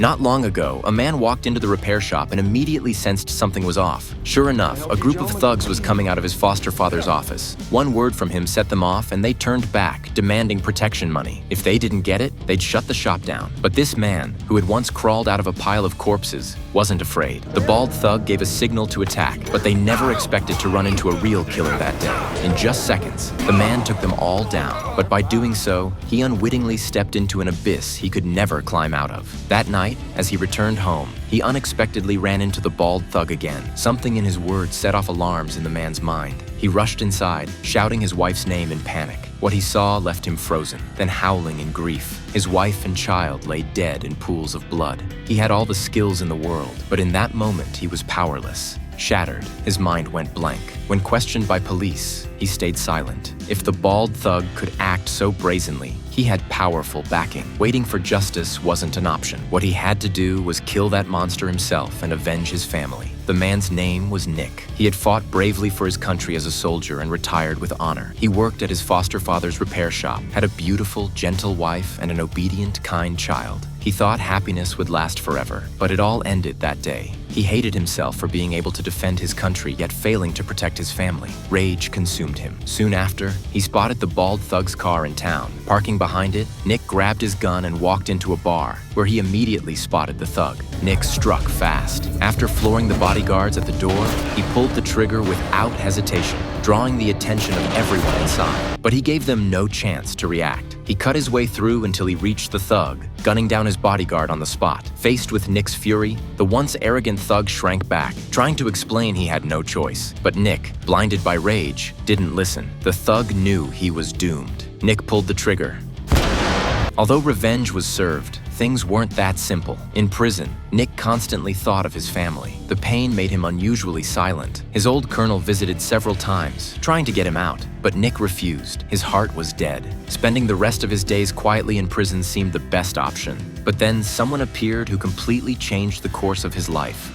Not long ago, a man walked into the repair shop and immediately sensed something was off. Sure enough, a group of thugs was coming out of his foster father's office. One word from him set them off, and they turned back, demanding protection money. If they didn't get it, they'd shut the shop down. But this man, who had once crawled out of a pile of corpses, wasn't afraid. The bald thug gave a signal to attack, but they never expected to run into a real killer that day. In just seconds, the man took them all down, but by doing so, he unwittingly stepped into an abyss he could never climb out of. That night, as he returned home, he unexpectedly ran into the bald thug again. Something in his words set off alarms in the man's mind. He rushed inside, shouting his wife's name in panic. What he saw left him frozen, then howling in grief. His wife and child lay dead in pools of blood. He had all the skills in the world, but in that moment he was powerless. Shattered, his mind went blank. When questioned by police, he stayed silent. If the bald thug could act so brazenly, he had powerful backing. Waiting for justice wasn't an option. What he had to do was kill that monster himself and avenge his family. The man's name was Nick. He had fought bravely for his country as a soldier and retired with honor. He worked at his foster father's repair shop, had a beautiful, gentle wife, and an obedient, kind child. He thought happiness would last forever, but it all ended that day. He hated himself for being able to defend his country yet failing to protect his family. Rage consumed him. Soon after, he spotted the bald thug's car in town. Parking behind it, Nick grabbed his gun and walked into a bar, where he immediately spotted the thug. Nick struck fast. After flooring the bodyguards at the door, he pulled the trigger without hesitation, drawing the attention of everyone inside. But he gave them no chance to react. He cut his way through until he reached the thug, gunning down his bodyguard on the spot. Faced with Nick's fury, the once arrogant thug shrank back, trying to explain he had no choice. But Nick, blinded by rage, didn't listen. The thug knew he was doomed. Nick pulled the trigger. Although revenge was served, things weren't that simple. In prison, Nick constantly thought of his family. The pain made him unusually silent. His old colonel visited several times, trying to get him out, but Nick refused. His heart was dead. Spending the rest of his days quietly in prison seemed the best option. But then someone appeared who completely changed the course of his life.